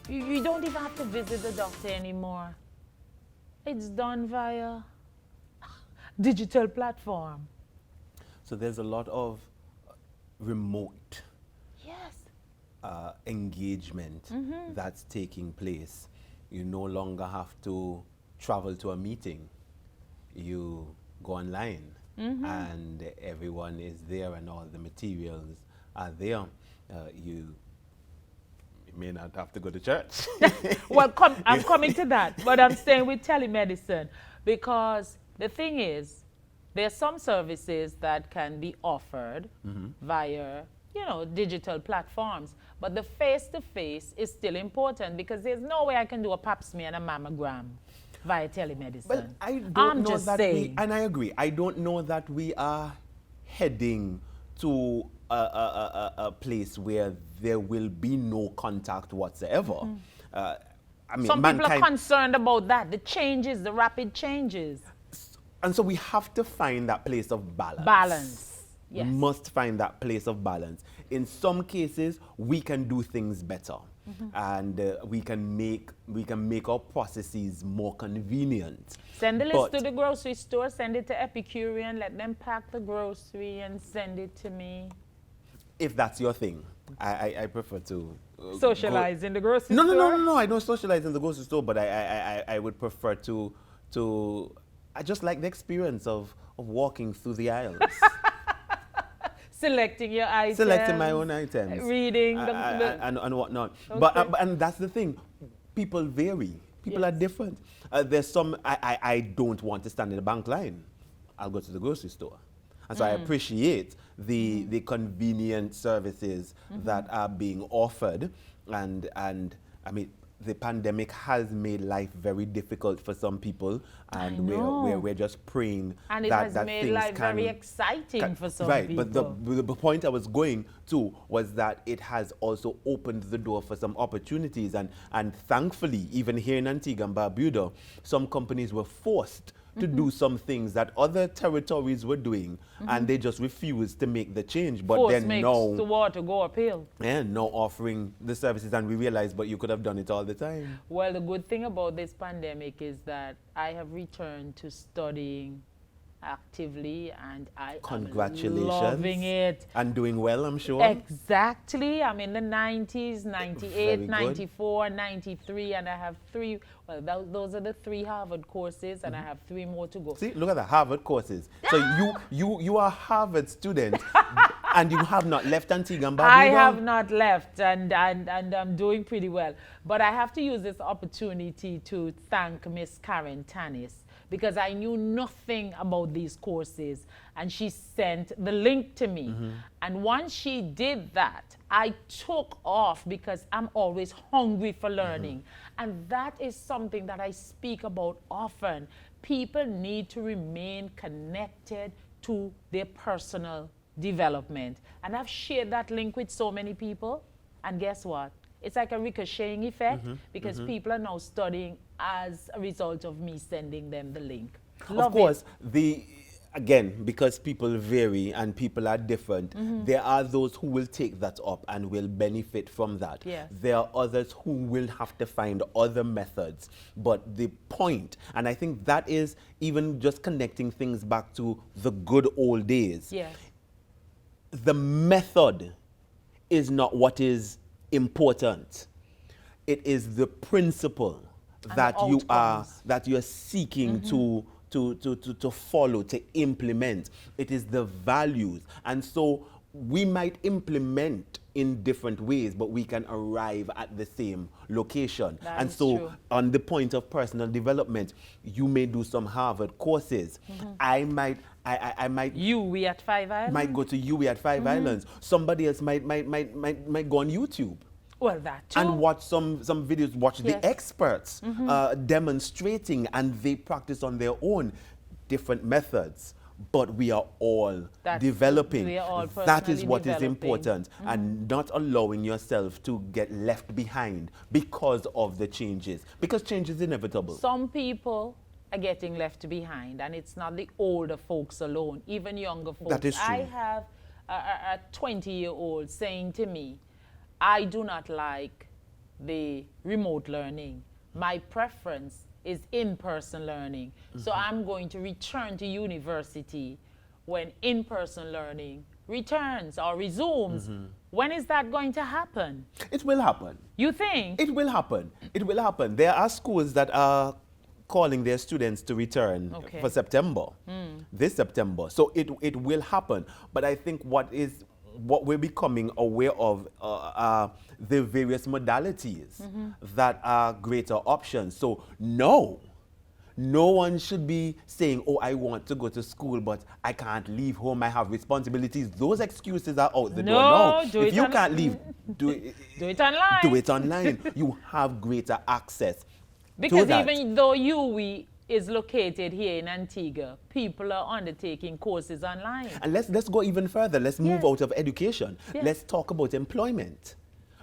Speaker 2: you don't even have to visit the doctor anymore. It's done via digital platform.
Speaker 3: So there's a lot of remote
Speaker 2: Yes.
Speaker 3: engagement that's taking place. You no longer have to travel to a meeting. You go online and everyone is there and all the materials are there. You You may not have to go to church.
Speaker 2: Well, I'm coming to that, but I'm staying with telemedicine because the thing is, there's some services that can be offered via, digital platforms, but the face-to-face is still important because there's no way I can do a pap smear and a mammogram via telemedicine.
Speaker 3: But I don't
Speaker 2: I'm
Speaker 3: know
Speaker 2: just
Speaker 3: that
Speaker 2: saying.
Speaker 3: and I agree. I don't know that we are heading to a place where there will be no contact whatsoever. I mean,
Speaker 2: Some people are concerned about that, the changes, the rapid changes.
Speaker 3: and so we have to find that place of balance.
Speaker 2: Balance, yes.
Speaker 3: We must find that place of balance. In some cases, we can do things better, and we can make our processes more convenient.
Speaker 2: Send the list to the grocery store, send it to Epicurean, let them pack the grocery and send it to me.
Speaker 3: If that's your thing, I prefer to
Speaker 2: Socialize in the grocery
Speaker 3: No,
Speaker 2: store?
Speaker 3: no. I don't socialize in the grocery store, but I would prefer to. I just like the experience of walking through the aisles.
Speaker 2: Selecting your items.
Speaker 3: Selecting my own items.
Speaker 2: Reading
Speaker 3: and whatnot.
Speaker 2: Okay.
Speaker 3: But and that's the thing. People vary. People are different. There's some, I don't want to stand in the bank line. I'll go to the grocery store. And so I appreciate the convenient services that are being offered. And I mean, the pandemic has made life very difficult for some people, and we're just praying
Speaker 2: and it
Speaker 3: that
Speaker 2: has
Speaker 3: that
Speaker 2: made
Speaker 3: things
Speaker 2: life very exciting for some
Speaker 3: right,
Speaker 2: people.
Speaker 3: but the point I was going to was that it has also opened the door for some opportunities, and thankfully, even here in Antigua and Barbuda, some companies were forced to do some things that other territories were doing, and they just refused to make the change. But
Speaker 2: Force
Speaker 3: then
Speaker 2: makes
Speaker 3: now,
Speaker 2: the water go uphill.
Speaker 3: and now offering the services, and we realized, but you could have done it all the time.
Speaker 2: Well, the good thing about this pandemic is that I have returned to studying actively, and I
Speaker 3: Congratulations.
Speaker 2: am loving it.
Speaker 3: And doing well, I'm sure.
Speaker 2: Exactly. I'm in the 90s, 98,
Speaker 3: Very good.
Speaker 2: 94, 93, and I have three. Well, those are the 3 Harvard courses, and I have 3 more to go.
Speaker 3: See, look at the Harvard courses. So you are a Harvard student, and you have not left Antigua and Barbuda?
Speaker 2: I have not left, and I'm doing pretty well. But I have to use this opportunity to thank Miss Karen Tanis, because I knew nothing about these courses, and she sent the link to me. And once she did that, I took off because I'm always hungry for learning. And that is something that I speak about often. People need to remain connected to their personal development. And I've shared that link with so many people, and guess what? It's like a ricocheting effect, because people are now studying as a result of me sending them the link.
Speaker 3: Of course, again, because people vary and people are different, there are those who will take that up and will benefit from that.
Speaker 2: Yes.
Speaker 3: There are others who will have to find other methods. But the point, and I think that is even just connecting things back to the good old days.
Speaker 2: Yes.
Speaker 3: The method is not what is important. It is the principle
Speaker 2: And
Speaker 3: that
Speaker 2: the
Speaker 3: you're seeking to follow, to implement. It is the values. And so we might implement in different ways, but we can arrive at the same location.
Speaker 2: That
Speaker 3: and
Speaker 2: is
Speaker 3: so
Speaker 2: true.
Speaker 3: on the point of personal development, you may do some Harvard courses. I might
Speaker 2: We at 5 Islands?
Speaker 3: might go to UWI at 5 Islands. Somebody else might go on YouTube
Speaker 2: Well, that too.
Speaker 3: and watch some videos, watch
Speaker 2: Yes.
Speaker 3: the experts demonstrating, and they practice on their own different methods. But we are all developing.
Speaker 2: we are all
Speaker 3: That is
Speaker 2: personally
Speaker 3: what is
Speaker 2: developing.
Speaker 3: important, and not allowing yourself to get left behind because of the changes, because change is inevitable.
Speaker 2: Some people are getting left behind, and it's not the older folks alone, even younger folks.
Speaker 3: That is true.
Speaker 2: I have a 20-year-old saying to me, I do not like the remote learning. My preference is in-person learning. So I'm going to return to university when in-person learning returns or resumes. When is that going to happen?
Speaker 3: It will happen.
Speaker 2: You think?
Speaker 3: It will happen. It will happen. There are schools that are calling their students to return for September, this September. So it will happen. But I think what is what we're becoming aware of the various modalities that are greater options. So no one should be saying, oh, I want to go to school, but I can't leave home. I have responsibilities. Those excuses are out the door. No, if you can't leave, do it
Speaker 2: online.
Speaker 3: Do it online. You have greater access.
Speaker 2: Because even though UWI is located here in Antigua, people are undertaking courses online.
Speaker 3: And let's go even further. Let's move out of education.
Speaker 2: Yes.
Speaker 3: Let's talk about employment.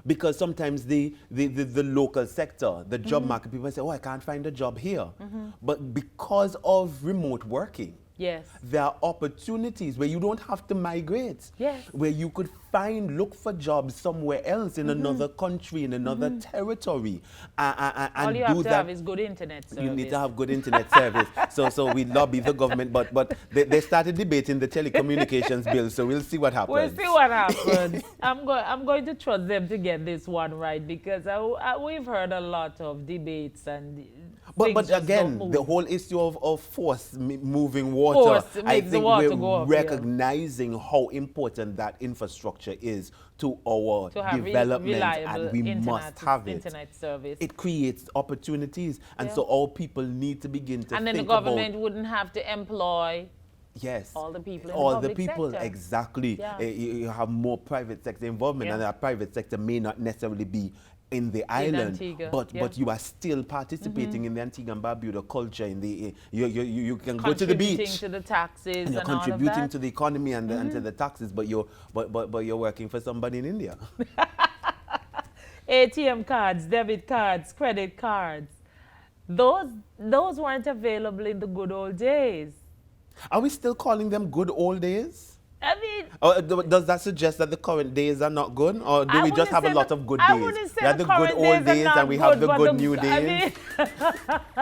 Speaker 3: Because sometimes the local sector, the job market, people say, oh, I can't find a job here. But because of remote working, there are opportunities where you don't have to migrate. Where you could look for jobs somewhere else in another country, in another territory. And
Speaker 2: all you have to have is good internet service.
Speaker 3: You need to have good internet service. So we lobby the government, but they started debating the telecommunications bill, so we'll see what happens.
Speaker 2: We'll see what happens. I'm going to trust them to get this one right, because we've heard a lot of debates and
Speaker 3: But again, the whole issue of force moving water, I think we're recognizing how important that infrastructure is to our development, and we must have it.
Speaker 2: Internet service.
Speaker 3: It creates opportunities, and so all people need to begin to think about.
Speaker 2: And then the government wouldn't have to employ all the people in the public sector.
Speaker 3: Exactly. You have more private sector involvement, and that private sector may not necessarily be in the island, but you are still participating in the Antigua and Barbuda culture. In the you can go to the beach,
Speaker 2: contributing to the taxes, and
Speaker 3: you're contributing to the economy and to the taxes, but you're working for somebody in India.
Speaker 2: ATM cards, debit cards, credit cards, those weren't available in the good old days.
Speaker 3: Are we still calling them good old days?
Speaker 2: I mean,
Speaker 3: does that suggest that the current days are not good, or do we just have a lot of good days?
Speaker 2: I wouldn't say
Speaker 3: the good old days and we have the good new days.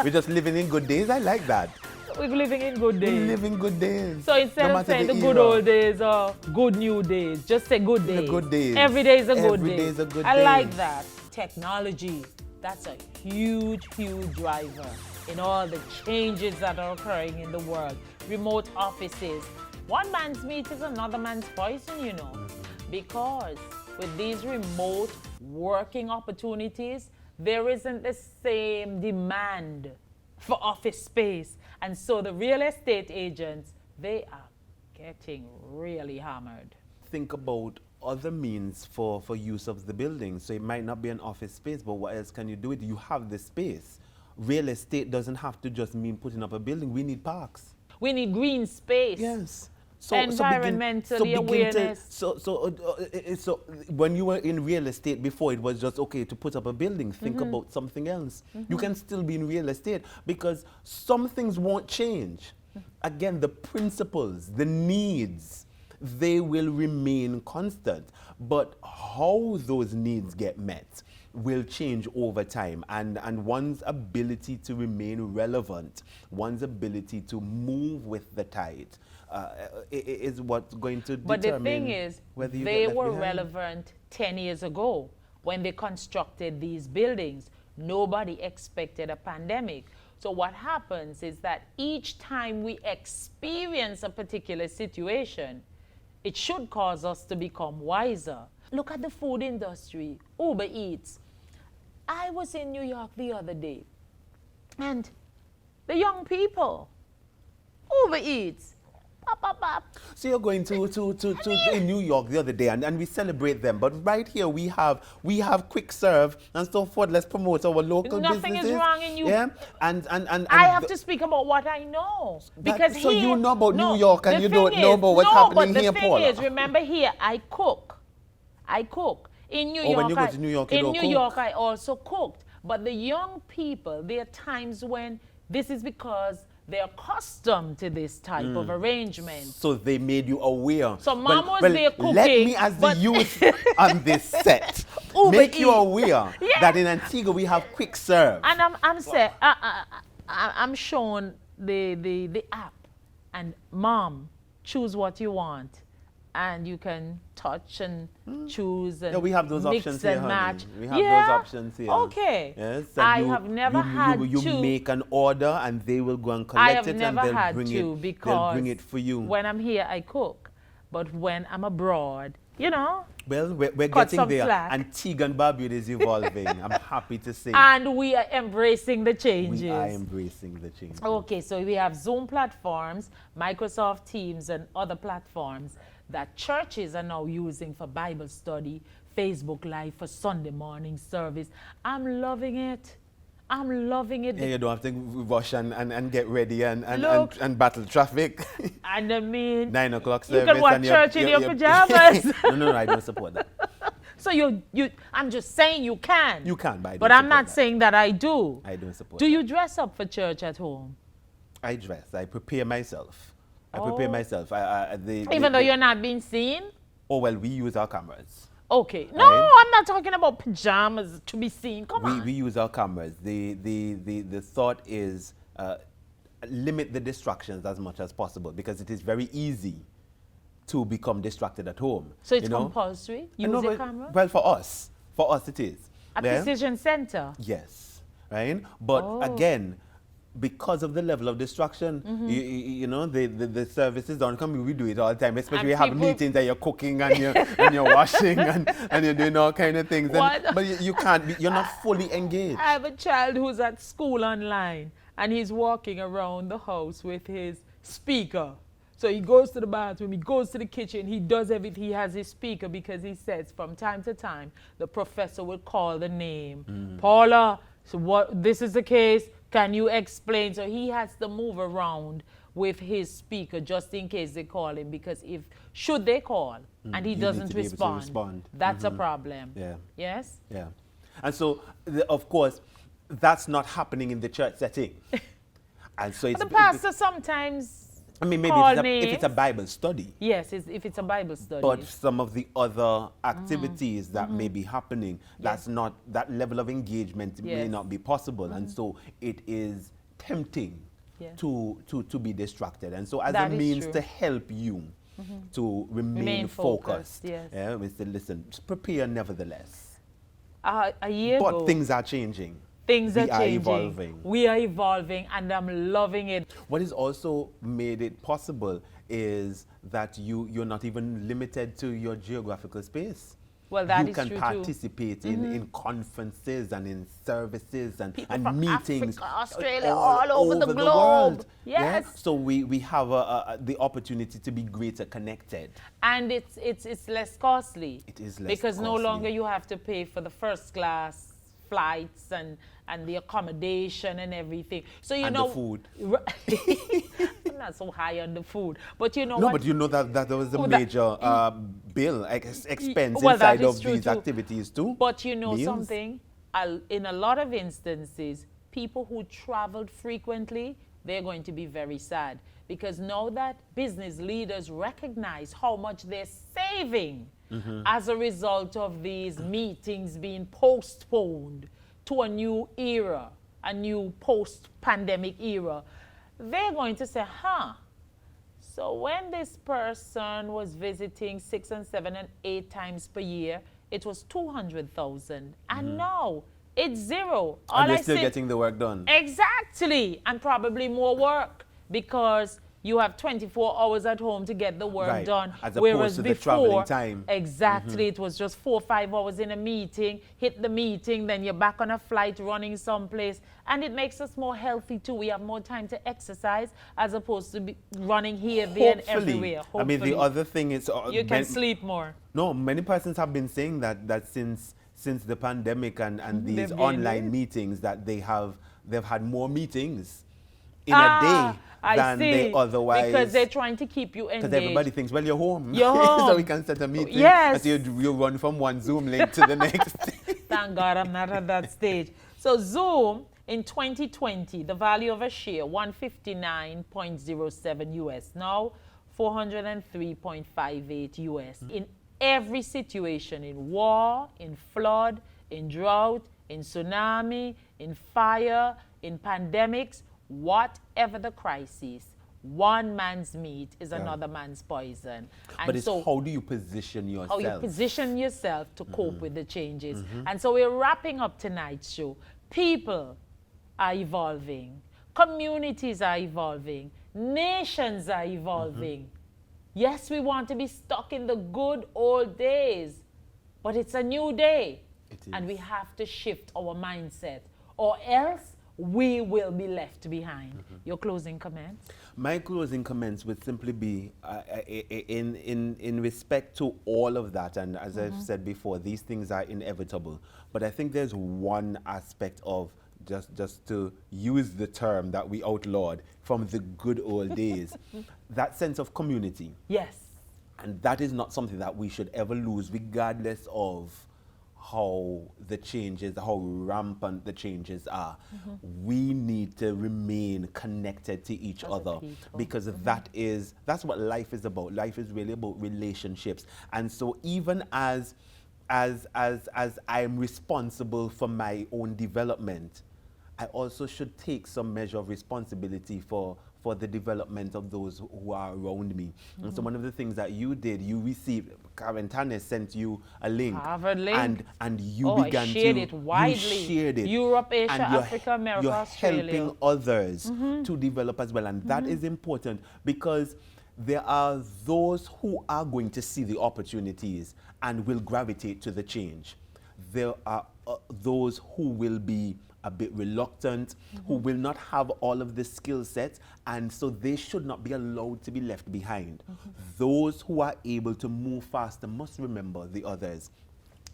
Speaker 3: We're just living in good days. I like that.
Speaker 2: We're living in good days.
Speaker 3: We live in good days.
Speaker 2: So instead of saying the good old days or good new days, just say good days.
Speaker 3: The good days.
Speaker 2: Every day is a good day.
Speaker 3: Every day is a good day.
Speaker 2: I like that. Technology, that's a huge, huge driver in all the changes that are occurring in the world. Remote offices. One man's meat is another man's poison, you know. Because with these remote working opportunities, there isn't the same demand for office space. And so the real estate agents, they are getting really hammered.
Speaker 3: Think about other means for use of the building. So it might not be an office space, but what else can you do with it? You have the space. Real estate doesn't have to just mean putting up a building. We need parks.
Speaker 2: We need green space.
Speaker 3: Yes.
Speaker 2: Environmentally awareness.
Speaker 3: So when you were in real estate before, it was just okay to put up a building. Think about something else. You can still be in real estate because some things won't change. Again, the principles, the needs, they will remain constant. But how those needs get met will change over time, and one's ability to remain relevant, one's ability to move with the tide is what's going to determine.
Speaker 2: But the thing is,
Speaker 3: whether
Speaker 2: they were relevant 10 years ago when they constructed these buildings. Nobody expected a pandemic. So what happens is that each time we experience a particular situation, it should cause us to become wiser. Look at the food industry, Uber Eats. I was in New York the other day, and the young people, Uber Eats, pop, pop, pop.
Speaker 3: So you're going to in New York the other day, and we celebrate them. But right here we have quick serve and so forth. Let's promote our local businesses.
Speaker 2: Nothing is wrong in you.
Speaker 3: Yeah, and
Speaker 2: I have to speak about what I know, because
Speaker 3: so you know about New York and you don't know about what's happening here, Paula.
Speaker 2: No, but the thing is, remember here, I cook. In New York,
Speaker 3: when you go to New York, you don't cook?
Speaker 2: In New York, I also cooked. But the young people, there are times when this is because they're accustomed to this type of arrangement.
Speaker 3: So they made you aware.
Speaker 2: So mom was there cooking.
Speaker 3: Let me, as the youth on this set, make you aware that in Antigua we have quick serve.
Speaker 2: And I'm shown the app, and mom, choose what you want. And you can touch and choose and
Speaker 3: we have those
Speaker 2: mix
Speaker 3: options
Speaker 2: and
Speaker 3: here,
Speaker 2: match.
Speaker 3: Honey. We have those options here.
Speaker 2: Okay.
Speaker 3: Yes.
Speaker 2: I have never had to.
Speaker 3: You make an order and they will go and collect it and they'll bring it for you.
Speaker 2: When I'm here, I cook. But when I'm abroad, you know,
Speaker 3: Well, we're
Speaker 2: cut
Speaker 3: getting
Speaker 2: some
Speaker 3: there.
Speaker 2: slack.
Speaker 3: Antigua and Barbuda is evolving. I'm happy to say.
Speaker 2: And we are embracing the changes.
Speaker 3: We are embracing the change.
Speaker 2: Okay, so we have Zoom platforms, Microsoft Teams, and other platforms that churches are now using for Bible study, Facebook Live for Sunday morning service. I'm loving it. I'm loving it.
Speaker 3: Yeah, you don't have to rush and get ready and
Speaker 2: Look.
Speaker 3: battle traffic.
Speaker 2: And I mean,
Speaker 3: 9 o'clock
Speaker 2: you
Speaker 3: service.
Speaker 2: can watch
Speaker 3: and
Speaker 2: church in your pajamas.
Speaker 3: No, I don't support that.
Speaker 2: So I'm just saying you can.
Speaker 3: You can,
Speaker 2: but I'm not saying that I do.
Speaker 3: I don't support
Speaker 2: Do
Speaker 3: that.
Speaker 2: you dress up for church at home?
Speaker 3: I dress. I prepare myself.
Speaker 2: Even though you're not being seen?
Speaker 3: Oh, well, we use our cameras.
Speaker 2: Okay. No,
Speaker 3: Right?
Speaker 2: I'm not talking about pajamas to be seen. Come on.
Speaker 3: We use our cameras. The thought is limit the distractions as much as possible because it is very easy to become distracted at home.
Speaker 2: So it's
Speaker 3: you know?
Speaker 2: compulsory? Use
Speaker 3: No,
Speaker 2: your
Speaker 3: but-
Speaker 2: camera?
Speaker 3: Well, for us it is.
Speaker 2: At
Speaker 3: Yeah?
Speaker 2: Precision Center?
Speaker 3: Yes, right? But
Speaker 2: Oh.
Speaker 3: again, because of the level of distraction, you know, the services don't come. We do it all the time, especially
Speaker 2: And
Speaker 3: we have
Speaker 2: people-
Speaker 3: meetings that you're cooking and you're washing and you're doing all kind of things.
Speaker 2: What?
Speaker 3: But you can't, you're not fully engaged.
Speaker 2: I have a child who's at school online and he's walking around the house with his speaker. So he goes to the bathroom, he goes to the kitchen, he does everything. He has his speaker because he says from time to time the professor will call the name. Paula, so what? This is the case. Can you explain? So he has to move around with his speaker just in case they call him because should they call and he
Speaker 3: You need
Speaker 2: doesn't
Speaker 3: to be able to respond.
Speaker 2: that's a problem.
Speaker 3: Yeah.
Speaker 2: Yes?
Speaker 3: Yeah. And so, of course, that's not happening in the church setting. And so it's
Speaker 2: The pastor sometimes
Speaker 3: I mean, maybe
Speaker 2: call
Speaker 3: if it's a
Speaker 2: names.
Speaker 3: Bible study.
Speaker 2: Yes, if it's a Bible study.
Speaker 3: But some of the other activities that may be happening, that's not, that level of engagement may
Speaker 2: Yes.
Speaker 3: not be possible. And so it is tempting
Speaker 2: Yes.
Speaker 3: to be distracted. And so as
Speaker 2: That
Speaker 3: a
Speaker 2: is
Speaker 3: means
Speaker 2: true.
Speaker 3: to help you to remain focused,
Speaker 2: yes.
Speaker 3: yeah, we say, listen, just prepare nevertheless.
Speaker 2: A year
Speaker 3: But
Speaker 2: ago,
Speaker 3: things are changing.
Speaker 2: things
Speaker 3: we
Speaker 2: are changing.
Speaker 3: Evolving.
Speaker 2: We are evolving, and I'm loving it.
Speaker 3: What has also made it possible is that you're not even limited to your geographical space.
Speaker 2: Well, that
Speaker 3: you
Speaker 2: is
Speaker 3: can
Speaker 2: true too.
Speaker 3: participate in conferences and in services and
Speaker 2: People from
Speaker 3: meetings
Speaker 2: Africa, Australia, all over the globe.
Speaker 3: world.
Speaker 2: Yes.
Speaker 3: Yeah? So we have the opportunity to be greater connected.
Speaker 2: And it's less costly.
Speaker 3: It is less
Speaker 2: because no
Speaker 3: costly.
Speaker 2: longer you have to pay for the first class flights and the accommodation and everything. So you
Speaker 3: And
Speaker 2: know
Speaker 3: the food.
Speaker 2: I'm not so high on the food, but you know
Speaker 3: No,
Speaker 2: what?
Speaker 3: but you know that there was a
Speaker 2: Oh, that-
Speaker 3: major expense
Speaker 2: Well, that
Speaker 3: inside
Speaker 2: is
Speaker 3: of
Speaker 2: true
Speaker 3: these
Speaker 2: too.
Speaker 3: activities too.
Speaker 2: But you know
Speaker 3: Meals.
Speaker 2: something? In a lot of instances, people who traveled frequently, they're going to be very sad because now that business leaders recognize how much they're saving as a result of these meetings being postponed to a new era, a new post-pandemic era, they're going to say, so when this person was visiting 6 and 7 and 8 times per year, it was 200,000. And now it's zero.
Speaker 3: And they're
Speaker 2: I
Speaker 3: still
Speaker 2: see-
Speaker 3: getting the work done.
Speaker 2: Exactly. And probably more work because you have 24 hours at home to get the work
Speaker 3: Right.
Speaker 2: done.
Speaker 3: As opposed
Speaker 2: Whereas
Speaker 3: to the
Speaker 2: before,
Speaker 3: traveling time.
Speaker 2: Exactly. It was just 4 or 5 hours in a meeting, hit the meeting, then you're back on a flight running someplace. And it makes us more healthy too. We have more time to exercise as opposed to be running here, there, and everywhere.
Speaker 3: I mean, the
Speaker 2: Hopefully.
Speaker 3: other thing is...
Speaker 2: You can sleep more.
Speaker 3: No, many persons have been saying that since the pandemic and these
Speaker 2: They've gained
Speaker 3: online
Speaker 2: weight.
Speaker 3: meetings that they've had more meetings in a day
Speaker 2: I
Speaker 3: than
Speaker 2: see.
Speaker 3: they otherwise...
Speaker 2: Because they're trying to keep you engaged.
Speaker 3: Because everybody thinks, well, you're home.
Speaker 2: You're
Speaker 3: So
Speaker 2: home.
Speaker 3: we can set a meeting.
Speaker 2: Yes.
Speaker 3: And so you run from one Zoom link to the next.
Speaker 2: Thank God I'm not at that stage. So Zoom, in 2020, the value of a share, 159.07 US. Now, 403.58 US. In every situation, in war, in flood, in drought, in tsunami, in fire, in pandemics, whatever the crisis, one man's meat is another man's poison. And
Speaker 3: But it's
Speaker 2: so
Speaker 3: how do you position yourself?
Speaker 2: how you position yourself to cope with the changes. And so we're wrapping up tonight's show. People are evolving. Communities are evolving. Nations are evolving. Yes, we want to be stuck in the good old days, but it's a new day.
Speaker 3: It is.
Speaker 2: And we have to shift our mindset, or else we will be left behind. Your closing comments?
Speaker 3: My closing comments would simply be in respect to all of that, and as I've said before, these things are inevitable. But I think there's one aspect of just to use the term that we outlawed from the good old days, that sense of community.
Speaker 2: Yes.
Speaker 3: And that is not something that we should ever lose, regardless of how the changes, how rampant the changes are. We need to remain connected to each other, because that's what life is about. Life is really about relationships. And so even as I'm responsible for my own development, I also should take some measure of responsibility for the development of those who are around me. And so one of the things that you did, you received, Karen Tanner sent you a link.
Speaker 2: Harvard link.
Speaker 3: And you began
Speaker 2: I shared
Speaker 3: to
Speaker 2: it widely.
Speaker 3: You shared it.
Speaker 2: Europe, Asia,
Speaker 3: and you're,
Speaker 2: Africa, America,
Speaker 3: you're
Speaker 2: Australia.
Speaker 3: helping others to develop as well. And that is important, because there are those who are going to see the opportunities and will gravitate to the change. There are those who will be a bit reluctant, who will not have all of the skill sets, and so they should not be allowed to be left behind. Those who are able to move faster must remember the others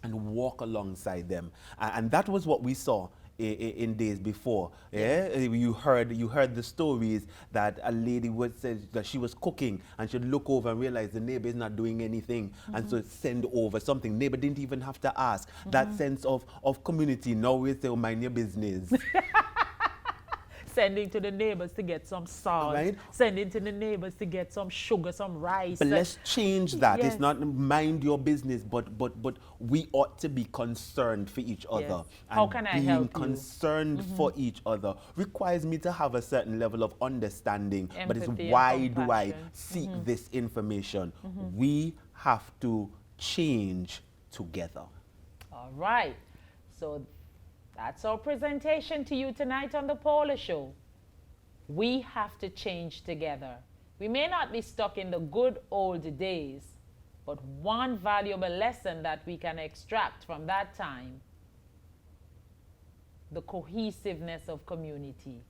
Speaker 3: and walk alongside them. And that was what we saw in days before. Yeah? You heard the stories that a lady would say that she was cooking and she'd look over and realize the neighbor is not doing anything, and so send over something. Neighbor didn't even have to ask. That sense of community. Now we say, oh, mind your business.
Speaker 2: Sending to the neighbors to get some salt.
Speaker 3: Right.
Speaker 2: Sending to the neighbors to get some sugar, some rice.
Speaker 3: But let's change that.
Speaker 2: Yes.
Speaker 3: It's not mind your business, but we ought to be concerned for each other.
Speaker 2: Yes.
Speaker 3: And
Speaker 2: How can I help you?
Speaker 3: being concerned for each other requires me to have a certain level of understanding. But it's
Speaker 2: Empathy and
Speaker 3: why do I
Speaker 2: compassion.
Speaker 3: seek this information? We have to change together.
Speaker 2: All right. So that's our presentation to you tonight on the Paula Show. We have to change together. We may not be stuck in the good old days, but one valuable lesson that we can extract from that time: the cohesiveness of community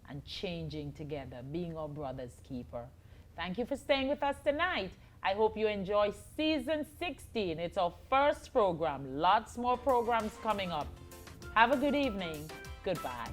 Speaker 2: and changing together, being our brother's keeper. Thank you for staying with us tonight. I hope you enjoy season 16. It's our first program. Lots more programs coming up. Have a good evening. Goodbye.